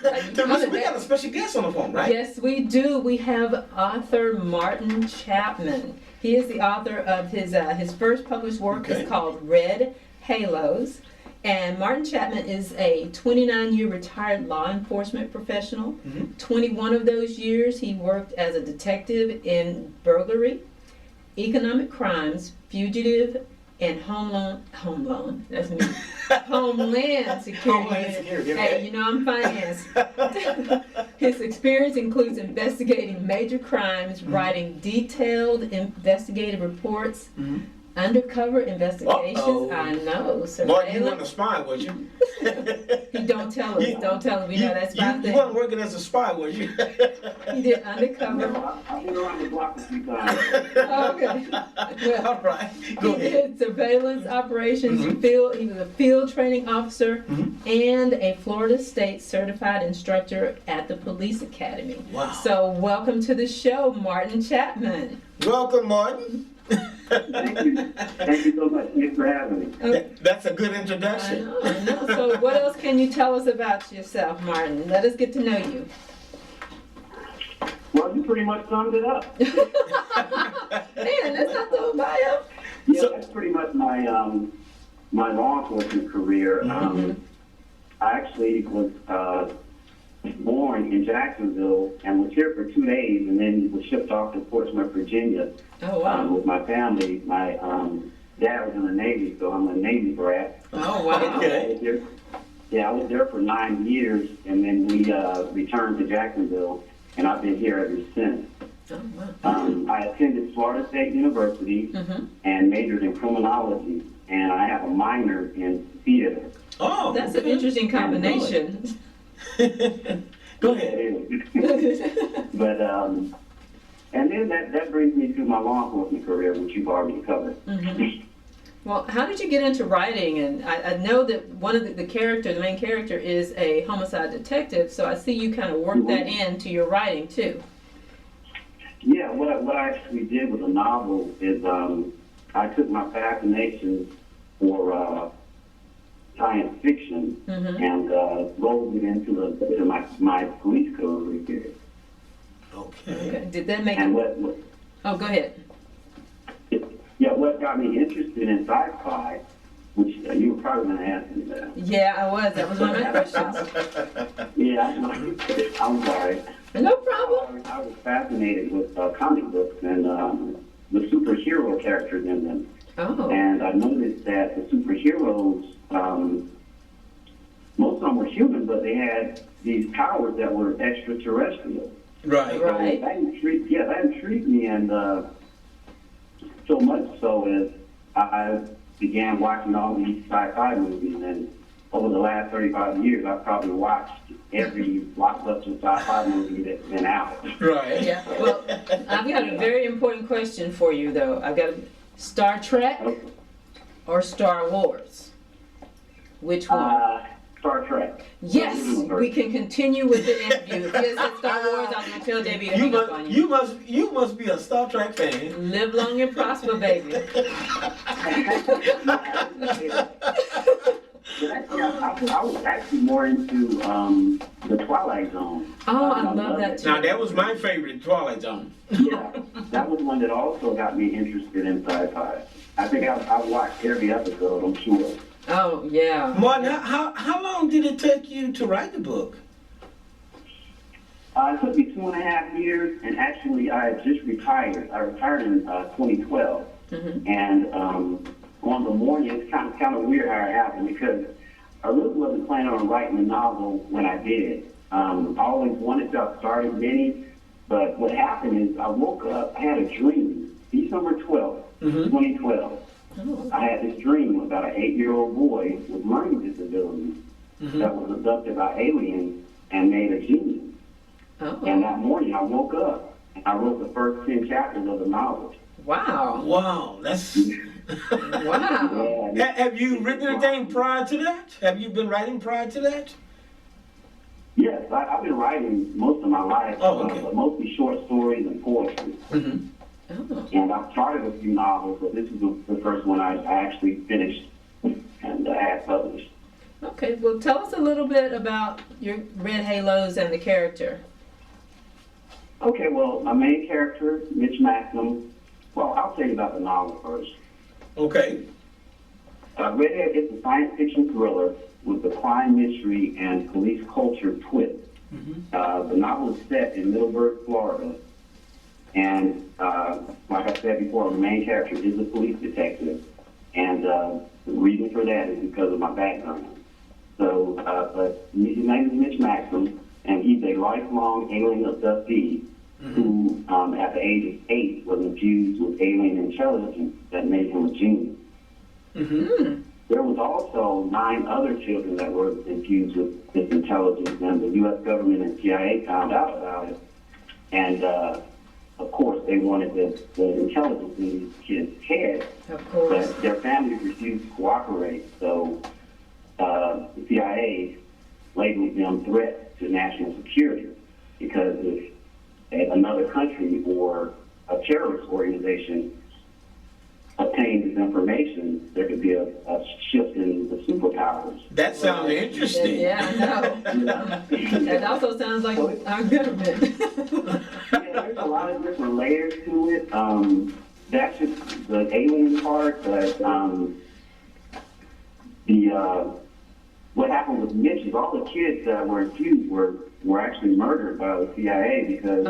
Theresa, we got a special guest on the phone, right? Yes, we do. We have author Martin Chapman. He is the author of his first published work is called Red Halos. And Martin Chapman is a 29-year retired law enforcement professional. 21 of those years he worked as a detective in burglary, economic crimes, fugitive, and homeland security. Homeland Security. Hey, you know I'm finance. His experience includes investigating major crimes, writing detailed investigative reports, undercover investigations. I know. Boy, you weren't a spy, was you? Don't tell us. Don't tell us. We know that's spy You thing. weren't working as a spy, was you? He did undercover. I've been around the block a few times. Okay. Well, All right. Go he ahead. did surveillance operations. He was a field training officer and a Florida State certified instructor at the police academy. Wow. So welcome to the show, Martin Chapman. Welcome, Martin. Thank you. Thank you so much. Thanks for having me. That's a good I introduction. know. So what else can you tell us about yourself, Martin? Let us get to know you. Well, you pretty much summed it up. Man, that's not the bio. Yeah, that's pretty much my my law enforcement career. I actually was born in Jacksonville and was here for 2 days, and then was shipped off to Portsmouth, Virginia, Oh, wow. with my family. My dad was in the Navy, so I'm a Navy brat. Oh, wow. Okay. Yeah, I was there for 9 years, and then we returned to Jacksonville, and I've been here ever since. Oh, wow. I attended Florida State University and majored in criminology, and I have a minor in theater. Oh, That's an interesting combination. Go ahead. But and then that brings me to my law enforcement career, which you've already covered. Well, how did you get into writing? And I know that one of the main character is a homicide detective, so I see you kind of work that into your writing too. Yeah, what I actually did with a novel is I took my fascination for science fiction and rolled it into my police career. Okay. Did that make And it? Oh, go ahead. what got me interested in sci-fi, which you were probably going to ask me that. Yeah, I was. That was one of my questions. Yeah, I'm sorry. No problem. I was fascinated with comic books and the superhero characters in them. Oh. And I noticed that the superheroes, most of them were human, but they had these powers that were extraterrestrial. Right. Right. That intrigued me, and so much so as I began watching all these sci-fi movies, and over the last 35 years, I've probably watched every blockbuster sci-fi movie that's been out. Right. Yeah. Well, I've got a very important question for you, though. I've got Star Trek or Star Wars? Which one? Star Trek. Yes, we can continue with the interview. If you said Star Wars, I was going to tell Debbie to hang up on you. You must be a Star Trek fan. Live long and prosper, baby. I was actually more into the Twilight Zone. Oh, I love that too. Now that was my favorite, Twilight Zone. Yeah, that was one that also got me interested in sci-fi. I think I've watched every episode, I'm sure. Oh, yeah. Martin, how long did it take you to write the book? It took me 2.5 years, and actually I had just retired. I retired in 2012, and on the morning, it's kind of weird how it happened because I really wasn't planning on writing a novel when I did. I always wanted to. I started many, but what happened is I woke up, I had a dream, December 12th, 2012. I had this dream about an 8-year-old boy with learning disabilities that was abducted by aliens and made a genius. And that morning I woke up and I wrote the first 10 chapters of the novel. Wow. Wow, that's... Wow. Yeah, Have you written anything prior to that? Have you been writing prior to that? yes, I've been writing most of my life, but mostly short stories and poetry. Oh. And I've started a few novels, but this is the first one I actually finished and had published. Okay. Okay, well, tell us a little bit about your Red Halos and the character. Okay, well, my main character, Mich Maxum, well, I'll tell you about the novel first. Okay. Red is a science fiction thriller with a crime mystery and police culture twist. The novel is set in Middleburg, Florida, and like I said before, the main character is a police detective, and the reason for that is because of my background. So, but his name is Mich Maxum, and he's a lifelong alien abductee who, at the age of 8, was infused with alien intelligence that made him a genius. There was also 9 other children that were infused with this intelligence, and the U.S. government and CIA found out about it. And, of course, they wanted the intelligence in these kids' heads, but their families refused to cooperate. So the CIA labeled them threats to national security, because if another country or a terrorist organization obtained this information, there could be a shift in the superpowers. That sounds interesting. Yeah, I know. That also sounds like our government. Yeah, there's a lot of different layers to it. That's just the alien part, but what happened with Mitch is all the kids that were infused were actually murdered by the CIA because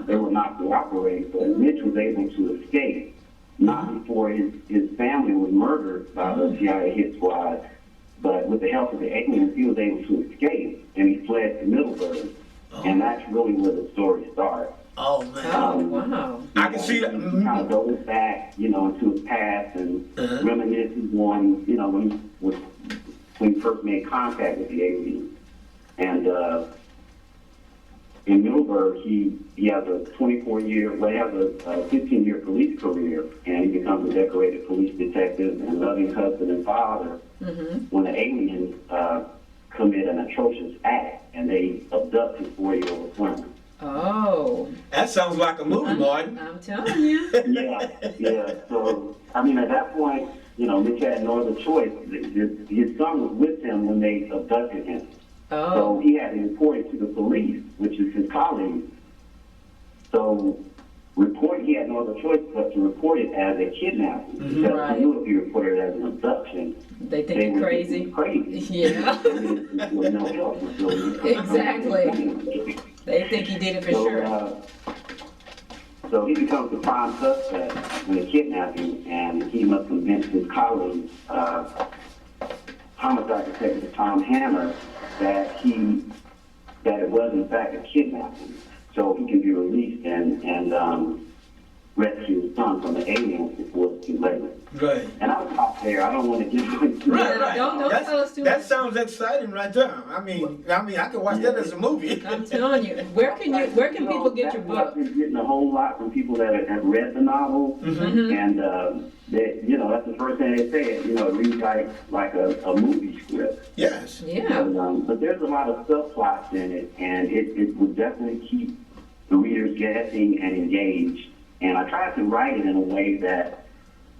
they would not cooperate. But Mitch was able to escape, not before his family was murdered by the CIA hit squad, but with the help of the aliens, he was able to escape, and he fled to Middleburg. And that's really where the story starts. Oh, man. Wow. I can see that. He kind of goes back, into his past and reminisces on, when he first made contact with the aliens. And in Middleburg, he has a 15-year police career, and he becomes a decorated police detective and loving husband and father when the aliens commit an atrocious act and they abduct his 4-year-old son. Oh. That sounds like a movie, Martin. I'm telling you. Yeah. So, at that point, Mitch had no other choice. His son was with him when they abducted him. Oh. So he had to report it to the police, which is his colleagues. So he had no other choice but to report it as a kidnapping. Because he knew if he reported it as an abduction, they think you're crazy. Yeah. Exactly. They think he did it for sure. So he becomes the prime suspect in the kidnapping, and he must convince his colleagues, homicide detective Tom Hammer, that it was in fact a kidnapping, so he can be released and rescue his son from the aliens before it's too late. Right. And I'll stop there. I don't want to get into Right. Don't tell us too much. That sounds exciting right there. I mean, I can watch that as a movie. I'm telling you. Where can people get your book? I've been getting a whole lot from people that have read the novel, and that's the first thing they say. It reads like a movie script. Yes. Yeah. But there's a lot of subplots in it, and it will definitely keep the readers guessing and engaged. And I try to write it in a way that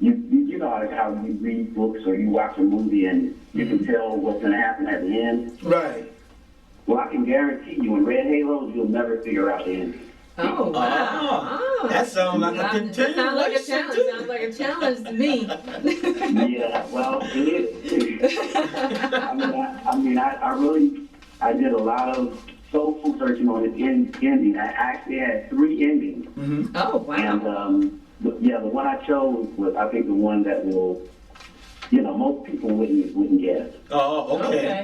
you know how you read books or you watch a movie and you can tell what's going to happen at the end. Right. Well, I can guarantee you, in Red Halos, you'll never figure out the ending. Oh, wow. Oh, that sounds like a continuation. Sounds like a challenge to me. Yeah, well, it is. I did a lot of soulful searching on its ending. I actually had 3 endings. Oh, wow. And the one I chose was, I think, the one that will, most people wouldn't guess. Oh,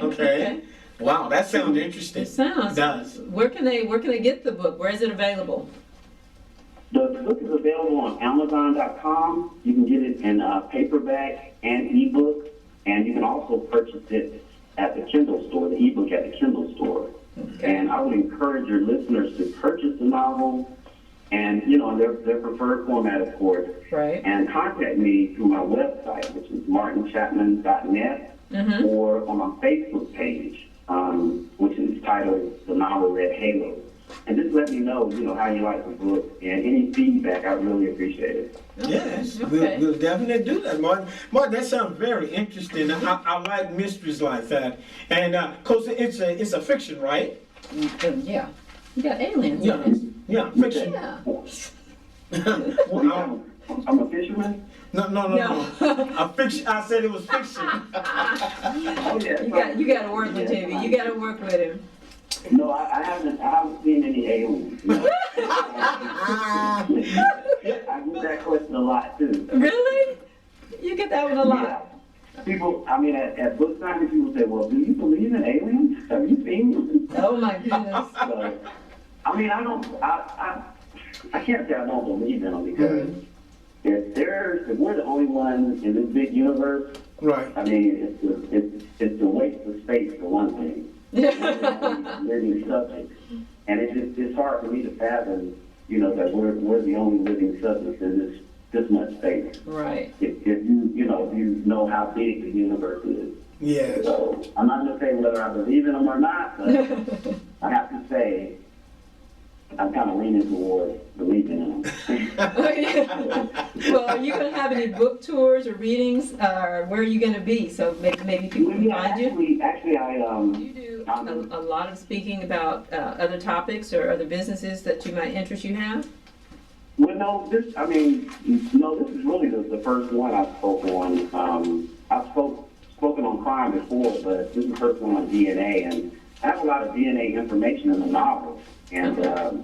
okay. Wow, that sounds interesting. It sounds. It does. Where can they get the book? Where is it available? The book is available on Amazon.com. You can get it in paperback and ebook, and you can also purchase it at the Kindle store, the ebook at the Kindle store. Okay. And I would encourage your listeners to purchase the novel, and their preferred format, of course. Right. And contact me through my website, which is martinchapman.net, or on my Facebook page, which is titled The Novel Red Halos. and just let me know, how you like the book, and any feedback, I really appreciate it. Yes, Okay. we'll definitely do that, Martin. Martin, that sounds very interesting. I like mysteries like that, and cause it's a fiction, right? Yeah. You got aliens Yeah, in it. yeah, fiction. Yeah. Well, I'm a fisherman. no. A fiction. I said it was fiction. Oh, yeah. You got to work with him. You got to work with him. No, I haven't seen any aliens. I get that question a lot, too. Really? You get that one a lot. Yeah. People, at book signings, people say, well, do you believe in aliens? Have you seen them? Oh my goodness. So, I can't say I don't believe in them, because if we're the only ones in this big universe, Right. it's a waste of space for one thing. Living subject, and it's hard for me to fathom, that we're the only living substance in this much space. Right. If you know how big the universe is. Yes. So I'm not gonna say whether I believe in them or not, but I have to say I'm kind of leaning towards believing in them. Well, are you going to have any book tours or readings, or where are you going to be? So maybe people can find you. Actually, You do a lot of speaking about other topics or other businesses that interest you have? Well, no, this is really the first one I spoke on. I've spoken on crime before, but this is the first one on DNA, and I have a lot of DNA information in the novel. And the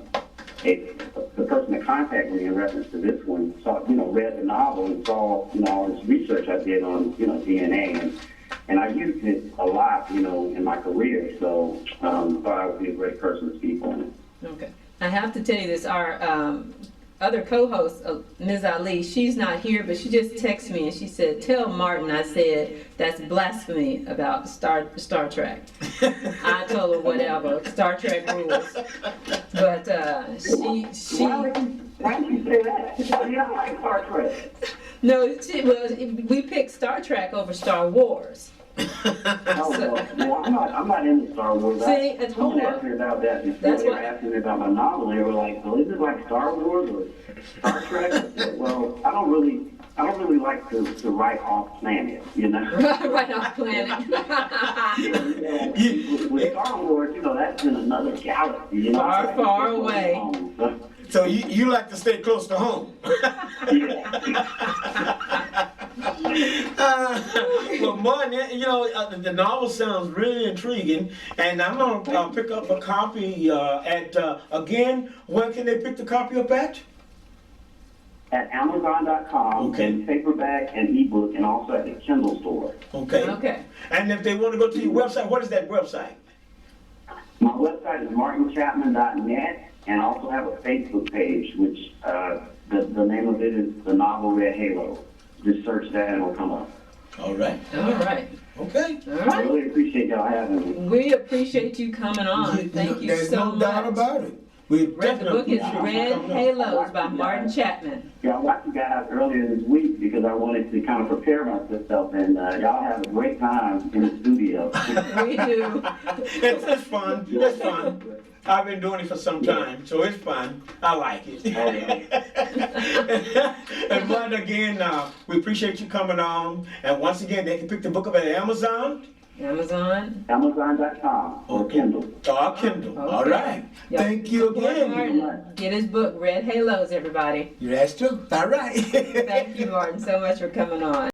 person that contacted me in reference to this one read the novel and saw, all this research I did on, DNA, and I used it a lot, in my career. So thought I would be a great person to speak on it. Okay. I have to tell you this, our other co-host, Ms. Ali, she's not here, but she just texted me and she said, tell Martin I said that's blasphemy about Star Trek. I told her whatever, Star Trek rules. But she Why did you say that? I like Star Trek. no, we picked Star Trek over Star Wars. I'm not into Star Wars. See, I told Someone her. asked me about that before. That's They were why- asking me about my novel. They were like, "So is it like Star Wars or Star Trek?" I said, well, I don't really like to write off planets, Right off planet. With Star Wars, that's in another galaxy, Far, far away. So you like to stay close to home. Well, Martin, the novel sounds really intriguing, and I'm gonna pick up a copy again. Where can they pick the copy up at? At Amazon.com, Okay. and paperback and ebook, and also at the Kindle store. Okay. Okay. And if they want to go to your website, what is that website? My website is martinchapman.net, and I also have a Facebook page, which the name of it is The Novel Red Halo. Just search that and it'll come up. All right. All right. Okay. All I right. really appreciate y'all having me. We appreciate you coming on. Thank you There's so no much. doubt about it. We The definitely book is appreciate you Red coming on. Halos by Martin Chapman. Yeah, I watched you guys earlier this week because I wanted to kind of prepare myself, and y'all have a great time in the studio. We do. It's fun. It's fun. I've been doing it for some time, so it's fun. I like it. And Martin, again, we appreciate you coming on. And once again, they can pick the book up at Amazon. Amazon. Amazon.com or Okay. Kindle. Or Kindle. All Okay. right. Yeah. Thank you Support again. Martin. Get his book, Red Halos, everybody. That's true. All right. Thank you, Martin, so much for coming on.